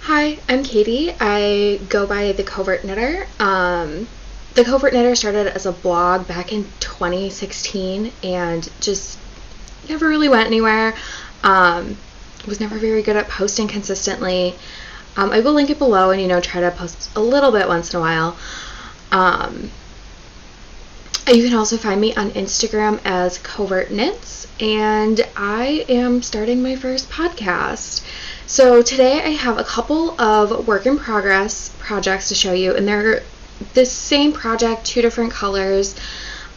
Hi, I'm Katie. I go by the Covert Knitter. The Covert Knitter started as a blog back in 2016 and just never really went anywhere. Was never very good at posting consistently. I will link it below and try to post a little bit once in a while. You can also find me on Instagram as Covert Knits, and I am starting my first podcast. So today I have a couple of work in progress projects to show you, and they're the same project, two different colors.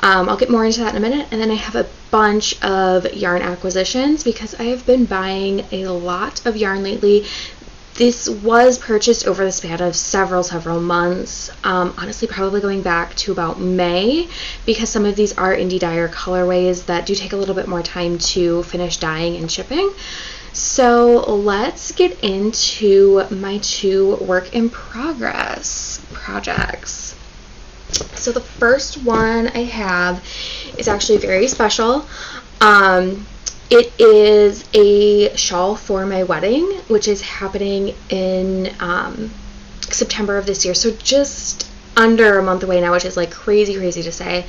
I'll get more into that in a minute, and then I have a bunch of yarn acquisitions because I have been buying a lot of yarn lately. This was purchased over the span of several months, honestly probably going back to about May, because some of these are indie dyer colorways that do take a little bit more time to finish dyeing and shipping. So let's get into my two work in progress projects. So the first one I have is actually very special. It is a shawl for my wedding, which is happening in September of this year. So just under a month away now, which is like crazy to say.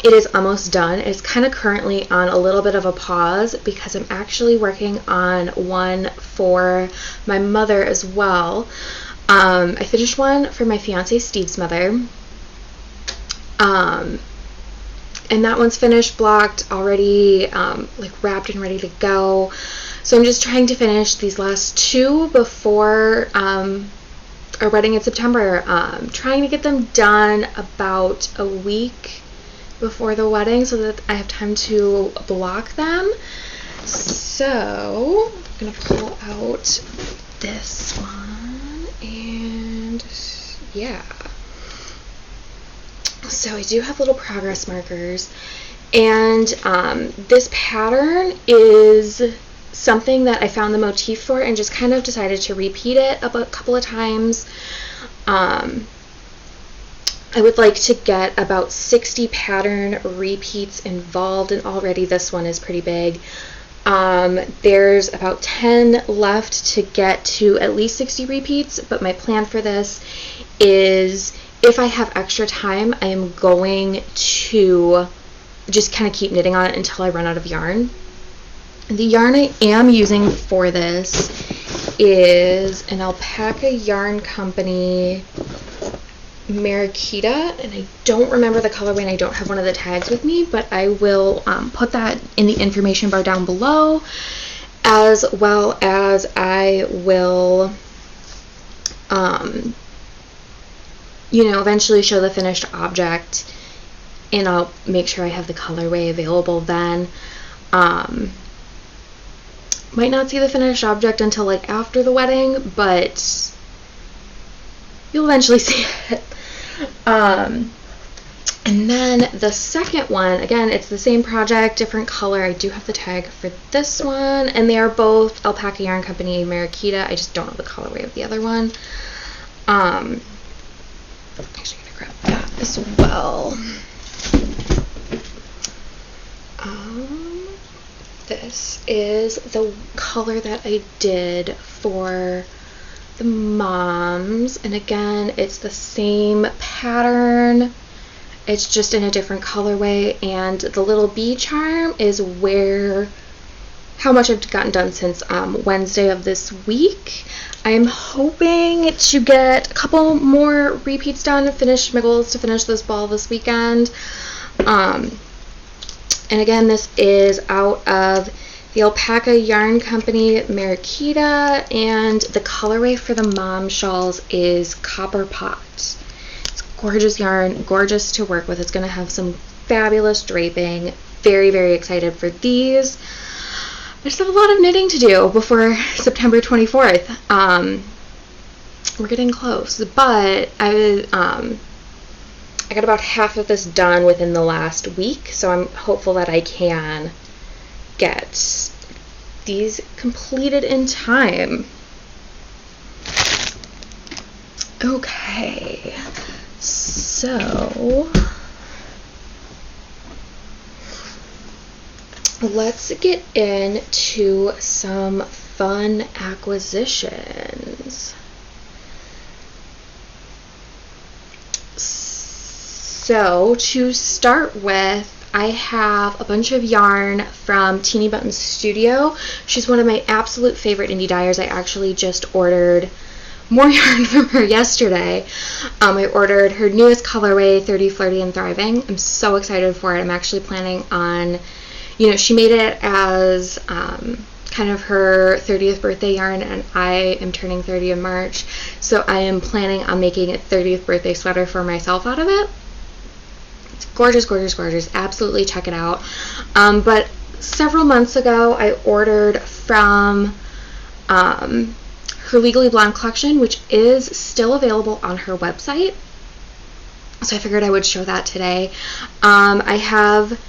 It is almost done. It's kind of currently on a little bit of a pause because I'm actually working on one for my mother as well. I finished one for my fiance Steve's mother. And that one's finished, blocked, already like wrapped and ready to go. So I'm just trying to finish these last two before our wedding in September. Trying to get them done about a week before the wedding so that I have time to block them. So I'm gonna pull out this one, and yeah. So I do have little progress markers, and this pattern is something that I found the motif for and just kind of decided to repeat it a couple of times. I would like to get about 60 pattern repeats involved, and already this one is pretty big. There's about 10 left to get to at least 60 repeats, but my plan for this is, if I have extra time, I am going to just kind of keep knitting on it until I run out of yarn. The yarn I am using for this is an Alpaca Yarn Company Mariquita, and I don't remember the colorway and I don't have one of the tags with me, but I will put that in the information bar down below, as well as I will eventually show the finished object, and I'll make sure I have the colorway available then. Might not see the finished object until like after the wedding, but you'll eventually see it. And then the second one, again, it's the same project, different color. I do have the tag for this one, and they are both Alpaca Yarn Company Mariquita. I just don't know the colorway of the other one. I'm actually gonna grab that as well. This is the color that I did for the moms, and again, it's the same pattern, it's just in a different colorway, and the little bee charm is how much I've gotten done since Wednesday of this week. I'm hoping to get a couple more repeats done, finish my goal is to finish this ball this weekend. And again, this is out of the Alpaca Yarn Company Mariquita, and the colorway for the mom shawls is Copper Pot. It's gorgeous yarn, gorgeous to work with. It's going to have some fabulous draping. Very excited for these. I just have a lot of knitting to do before September 24th. We're getting close, but I got about half of this done within the last week, so I'm hopeful that I can get these completed in time. Okay, so let's get into some fun acquisitions. So to start with, I have a bunch of yarn from Teeny Button Studio. She's one of my absolute favorite indie dyers. I actually just ordered more yarn from her yesterday. I ordered her newest colorway, 30 Flirty and Thriving. I'm so excited for it. I'm actually planning on, she made it as kind of her 30th birthday yarn, and I am turning 30 in March, so I am planning on making a 30th birthday sweater for myself out of it. It's gorgeous, gorgeous, gorgeous. Absolutely check it out. But several months ago, I ordered from her Legally Blonde collection, which is still available on her website. So I figured I would show that today. I have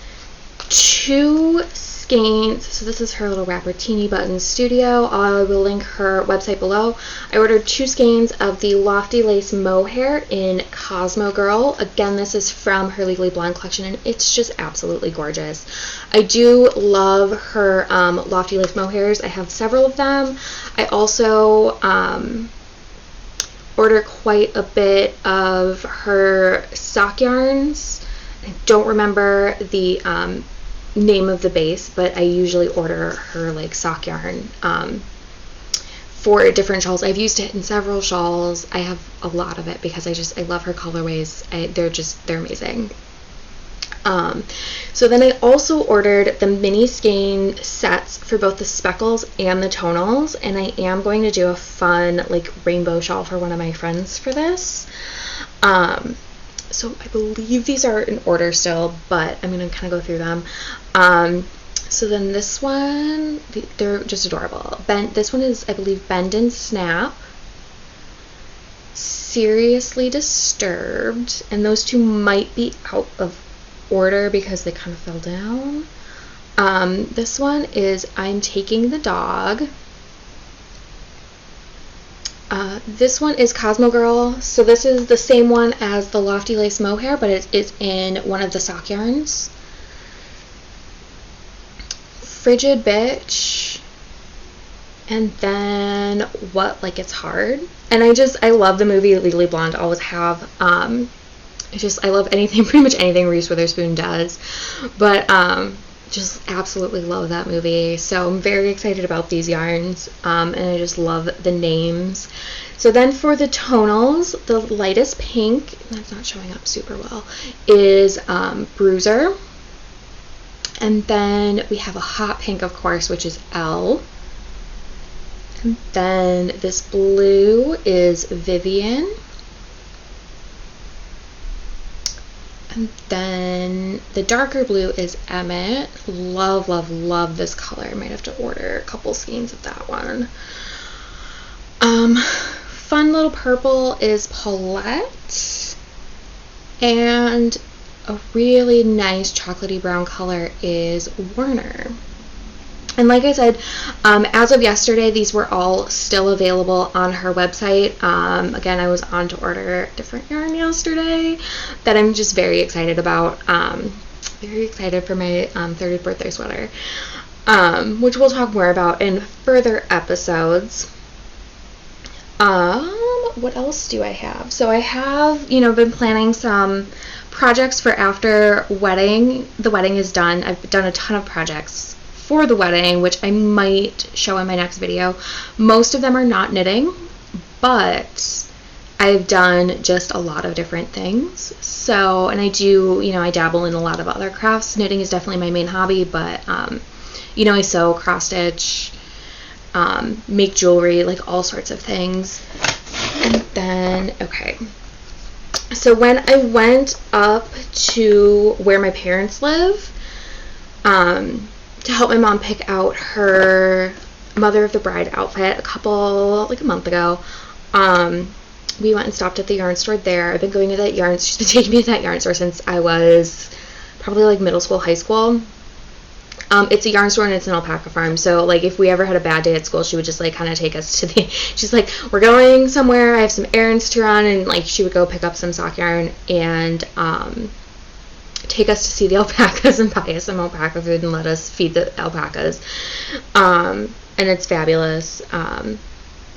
2 skeins. So this is her little wrapper, Teeny Button Studio. I will link her website below. I ordered 2 skeins of the Lofty Lace Mohair in Cosmo Girl. Again, this is from her Legally Blonde collection, and it's just absolutely gorgeous. I do love her Lofty Lace Mohairs. I have several of them. I also order quite a bit of her sock yarns. I don't remember the name of the base, but I usually order her like sock yarn for different shawls. I've used it in several shawls. I have a lot of it because I love her colorways. They're amazing. So then I also ordered the mini skein sets for both the speckles and the tonals, and I am going to do a fun like rainbow shawl for one of my friends for this. So I believe these are in order still, but I'm going to kind of go through them. So then this one, they're just adorable. This one is, I believe, Bend and Snap, Seriously Disturbed, and those 2 might be out of order because they kind of fell down. This one is I'm Taking the Dog. This one is Cosmo Girl. So this is the same one as the Lofty Lace Mohair, but it is in one of the sock yarns. Frigid Bitch. And then What Like It's Hard. And I love the movie Legally Blonde. I always have. I love anything, pretty much anything Reese Witherspoon does. But just absolutely love that movie. So I'm very excited about these yarns, and I just love the names. So then for the tonals, the lightest pink, that's not showing up super well, is Bruiser. And then we have a hot pink, of course, which is L. And then this blue is Vivian. And then the darker blue is Emmett. Love, love, love this color. I might have to order a couple skeins of that one. Fun little purple is Paulette. And a really nice chocolatey brown color is Werner. And like I said, as of yesterday, these were all still available on her website. Again, I was on to order different yarn yesterday that I'm just very excited about. Very excited for my 30th birthday sweater, which we'll talk more about in further episodes. What else do I have? So I have, been planning some projects for after wedding. The wedding is done. I've done a ton of projects for the wedding, which I might show in my next video. Most of them are not knitting, but I've done just a lot of different things. So, and I do, I dabble in a lot of other crafts. Knitting is definitely my main hobby, but, I sew, cross stitch, make jewelry, like all sorts of things. And then, okay. So when I went up to where my parents live, to help my mom pick out her Mother of the Bride outfit a month ago, we went and stopped at the yarn store there. I've been going to that yarn, she's been taking me to that yarn store since I was probably like middle school, high school. It's a yarn store and it's an alpaca farm, so like if we ever had a bad day at school, she would just like kind of take us to she's like, we're going somewhere, I have some errands to run, and like she would go pick up some sock yarn and take us to see the alpacas and buy us some alpaca food and let us feed the alpacas. And it's fabulous.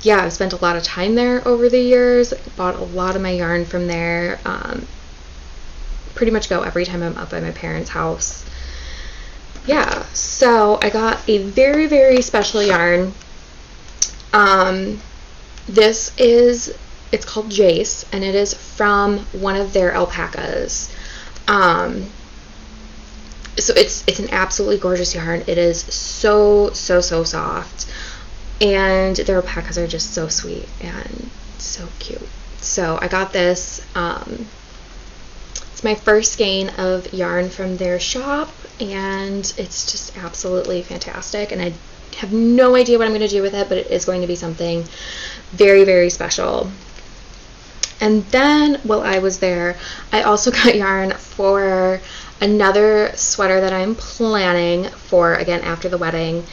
Yeah, I've spent a lot of time there over the years. Bought a lot of my yarn from there. Pretty much go every time I'm up at my parents' house. Yeah, so I got a very, very special yarn. It's called Jace, and it is from one of their alpacas. So it's an absolutely gorgeous yarn. It is so soft, and their alpacas are just so sweet and so cute. So I got this. It's my first skein of yarn from their shop, and it's just absolutely fantastic, and I have no idea what I'm going to do with it, but it is going to be something very, very special. And then while I was there, I also got yarn for another sweater that I'm planning for, again, after the wedding.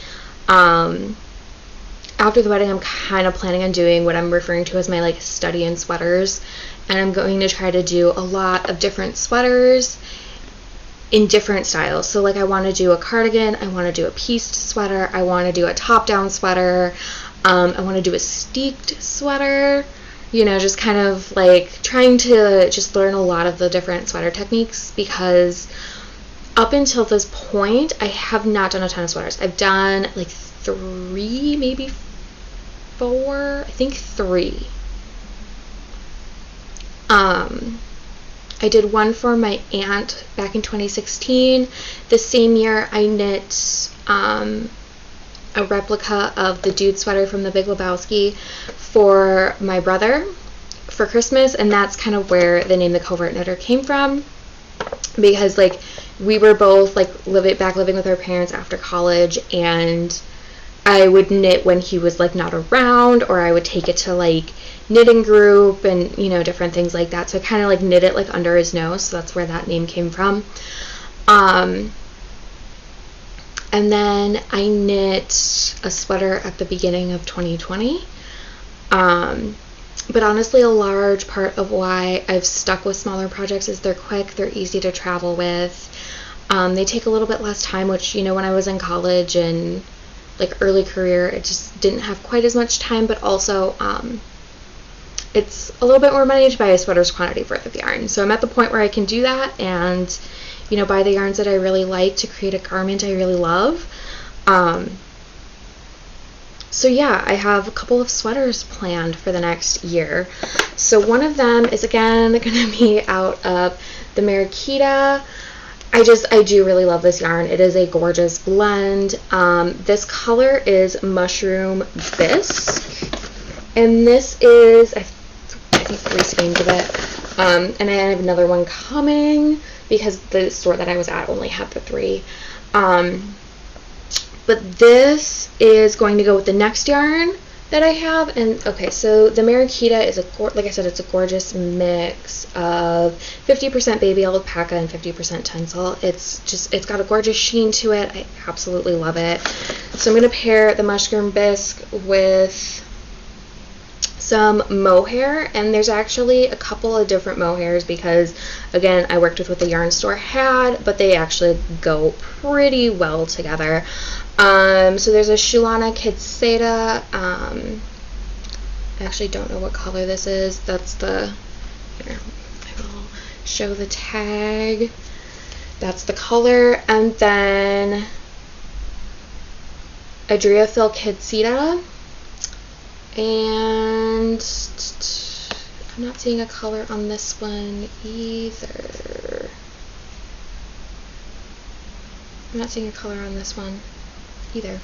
After the wedding, I'm kind of planning on doing what I'm referring to as my like study in sweaters, and I'm going to try to do a lot of different sweaters in different styles. So like I want to do a cardigan, I want to do a pieced sweater, I want to do a top-down sweater, I want to do a steeked sweater, you know, just kind of like trying to just learn a lot of the different sweater techniques, because up until this point I have not done a ton of sweaters. I've done like 3, maybe 4, I think 3. I did one for my aunt back in 2016. The same year I knit a replica of the dude sweater from the Big Lebowski for my brother for Christmas, and that's kind of where the name The Covert Knitter came from, because like we were both like living with our parents after college, and I would knit when he was like not around, or I would take it to like knitting group and, you know, different things like that. So I kind of like knit it like under his nose, so that's where that name came from. And then I knit a sweater at the beginning of 2020. But honestly, a large part of why I've stuck with smaller projects is they're quick, they're easy to travel with. They take a little bit less time, which, you know, when I was in college and like early career, it just didn't have quite as much time, but also it's a little bit more money to buy a sweater's quantity worth of yarn. So I'm at the point where I can do that and, you know, buy the yarns that I really like to create a garment I really love. So yeah, I have a couple of sweaters planned for the next year. So one of them is again going to be out of the Mariquita. I do really love this yarn. It is a gorgeous blend. This color is Mushroom Bisque, and this is I think 3 skeins of it. And I have another one coming because the store that I was at only had the 3. But this is going to go with the next yarn that I have. And okay, so the Mariquita is like I said, it's a gorgeous mix of 50% baby alpaca and 50% tencel. It's got a gorgeous sheen to it. I absolutely love it. So I'm going to pair the Mushroom Bisque with some mohair, and there's actually a couple of different mohairs because, again, I worked with what the yarn store had, but they actually go pretty well together. So there's a Shulana Kidseta. I actually don't know what color this is. That's the, here, I will show the tag. That's the color. And then Andrea Kidseta. And I'm not seeing a color on this one either. I'm not seeing a color on this one either.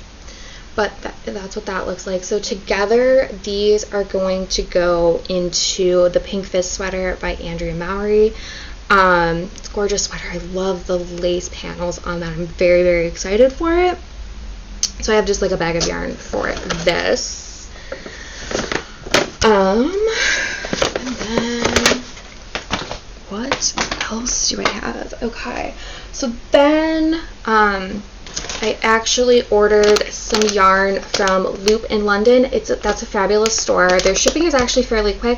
But that's what that looks like. So together, these are going to go into the Pink Fizz sweater by Andrea Mowry. It's a gorgeous sweater. I love the lace panels on that. I'm very, very excited for it. So I have just like a bag of yarn for this. And then what else do I have? Okay, so then I actually ordered some yarn from Loop in London. That's a fabulous store. Their shipping is actually fairly quick.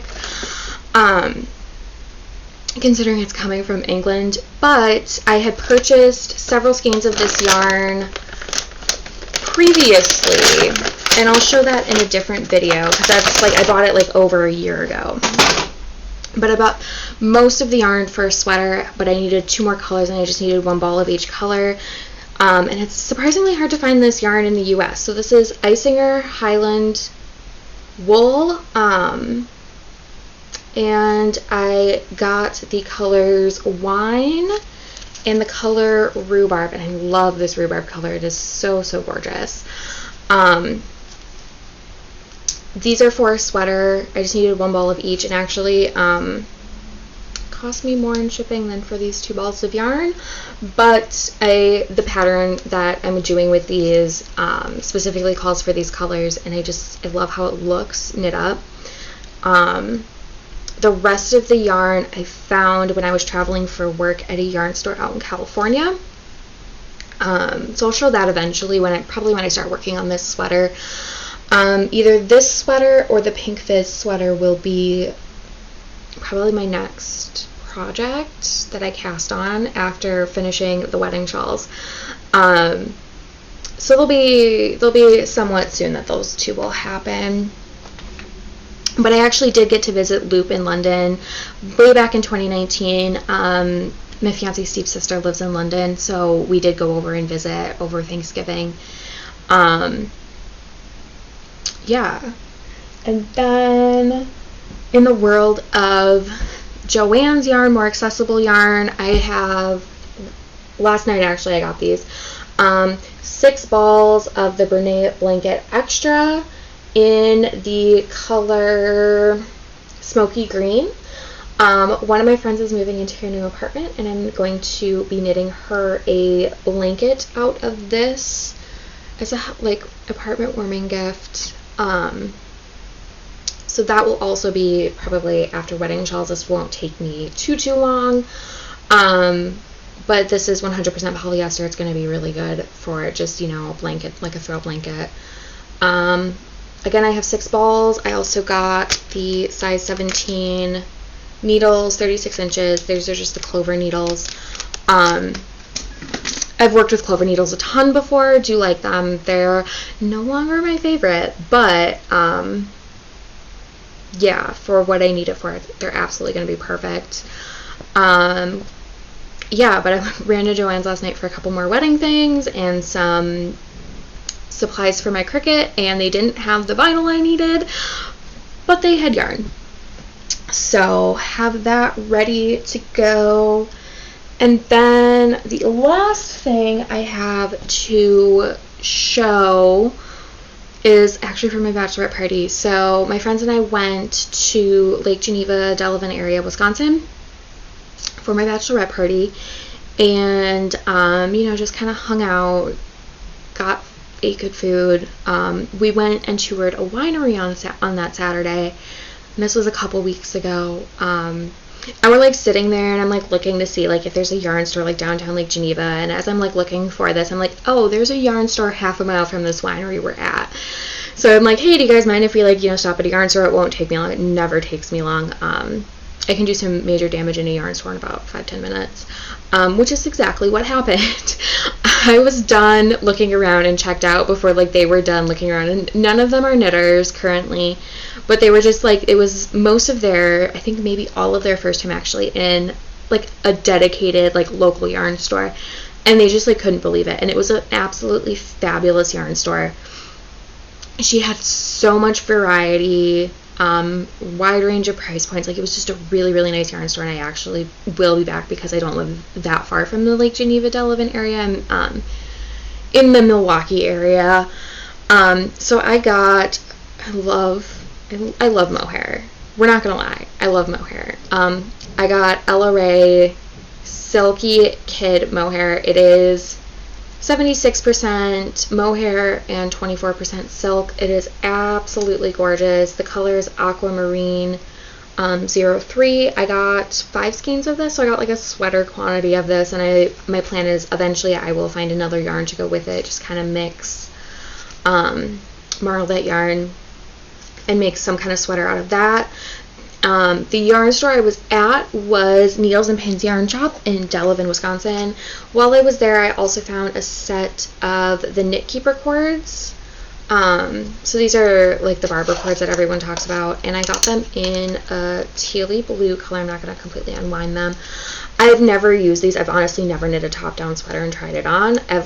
considering it's coming from England. But I had purchased several skeins of this yarn previously, and I'll show that in a different video because that's like I bought it like over a year ago. But I bought most of the yarn for a sweater, but I needed 2 more colors, and I just needed 1 ball of each color. And it's surprisingly hard to find this yarn in the US. So this is Isinger Highland wool, and I got the colors wine and the color rhubarb, and I love this rhubarb color. It is so gorgeous. These are for a sweater. I just needed 1 ball of each, and actually cost me more in shipping than for these 2 balls of yarn, but the pattern that I'm doing with these specifically calls for these colors, and I love how it looks knit up. The rest of the yarn I found when I was traveling for work at a yarn store out in California. So I'll show that eventually probably when I start working on this sweater. Either this sweater or the Pink Fizz sweater will be probably my next project that I cast on after finishing the wedding shawls. So they'll be somewhat soon that those 2 will happen. But I actually did get to visit Loop in London way back in 2019. My fiance's stepsister lives in London, so we did go over and visit over Thanksgiving. Yeah. And then in the world of Joann's yarn, more accessible yarn, last night actually I got these, 6 balls of the Brene Blanket Extra in the color Smoky Green. One of my friends is moving into her new apartment, and I'm going to be knitting her a blanket out of this as a apartment warming gift. So that will also be probably after wedding shawls. This won't take me too long. But this is 100% polyester. It's going to be really good for just, a blanket, like a throw blanket. Again, I have 6 balls. I also got the size 17 needles, 36 inches. These are just the Clover needles. I've worked with Clover needles a ton before. Do like them. They're no longer my favorite, but yeah, for what I need it for, they're absolutely going to be perfect. Yeah, but I ran to Joann's last night for a couple more wedding things and some supplies for my Cricut, and they didn't have the vinyl I needed, but they had yarn. So have that ready to go. And then the last thing I have to show is actually for my bachelorette party. So my friends and I went to Lake Geneva, Delavan area, Wisconsin for my bachelorette party, and just kind of hung out, ate good food. We went and toured a winery on that Saturday, and this was a couple weeks ago. And we're sitting there, and I'm looking to see if there's a yarn store downtown Lake Geneva, and as I'm looking for this, I'm oh, there's a yarn store half a mile from this winery we're at. So I'm hey, do you guys mind if we stop at a yarn store? It won't take me long. It never takes me long. I can do some major damage in a yarn store in about 5-10 minutes, which is exactly what happened. I was done looking around and checked out before they were done looking around, and none of them are knitters currently, but they were just it was most of their, I think maybe all of their first time actually in a dedicated local yarn store, and they just couldn't believe it. And it was an absolutely fabulous yarn store. She had so much variety, wide range of price points. It was just a really, really nice yarn store, and I actually will be back because I don't live that far from the Lake Geneva, Delavan area. I'm in the Milwaukee area. So I love mohair. We're not gonna lie, I love mohair. I got Ella Rae Silky Kid mohair. It is 76% mohair and 24% silk. It is absolutely gorgeous. The color is aquamarine 03. I got 5 skeins of this, so I got a sweater quantity of this, and my plan is eventually I will find another yarn to go with it, just kind of mix marlet yarn and make some kind of sweater out of that. The yarn store I was at was Needles and Pins Yarn Shop in Delavan, Wisconsin. While I was there, I also found a set of the Knit Keeper cords. So these are like the barber cords that everyone talks about, and I got them in a tealy blue color. I'm not going to completely unwind them. I've never used these. I've honestly never knit a top-down sweater and tried it on. I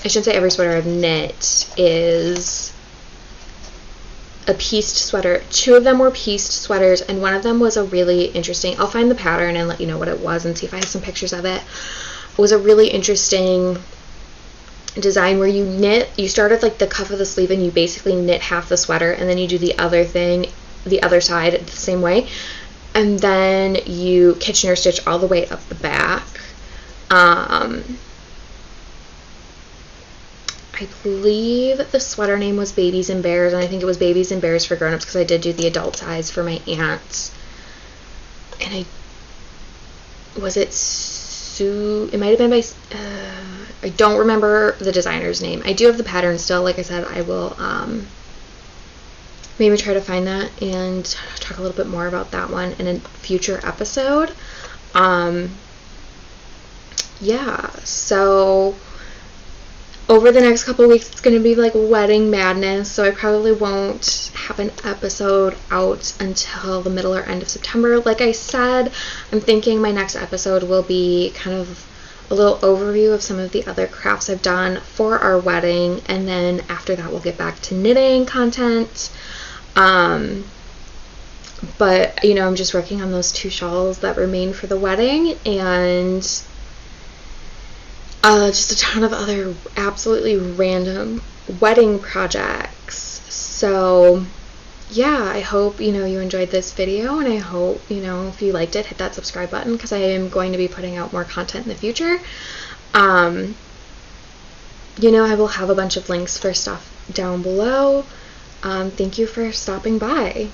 shouldn't say every sweater I've knit is a pieced sweater. 2 of them were pieced sweaters, and one of them was a really interesting, I'll find the pattern and let you know what it was and see if I have some pictures of it. It was a really interesting design where you start at like the cuff of the sleeve and you basically knit half the sweater, and then you do the other side the same way, and then you Kitchener stitch all the way up the back. I believe the sweater name was Babies and Bears, and I think it was Babies and Bears for grown-ups because I did do the adult size for my aunt. And it might have been by, I don't remember the designer's name. I do have the pattern still. Like I said, I will maybe try to find that and talk a little bit more about that one in a future episode. Yeah, so over the next couple weeks, it's going to be like wedding madness, so I probably won't have an episode out until the middle or end of September. Like I said, I'm thinking my next episode will be kind of a little overview of some of the other crafts I've done for our wedding, and then after that we'll get back to knitting content. But, I'm just working on those 2 shawls that remain for the wedding, and just a ton of other absolutely random wedding projects. So yeah, I hope you enjoyed this video, and I hope if you liked it, hit that subscribe button because I am going to be putting out more content in the future. I will have a bunch of links for stuff down below. Thank you for stopping by.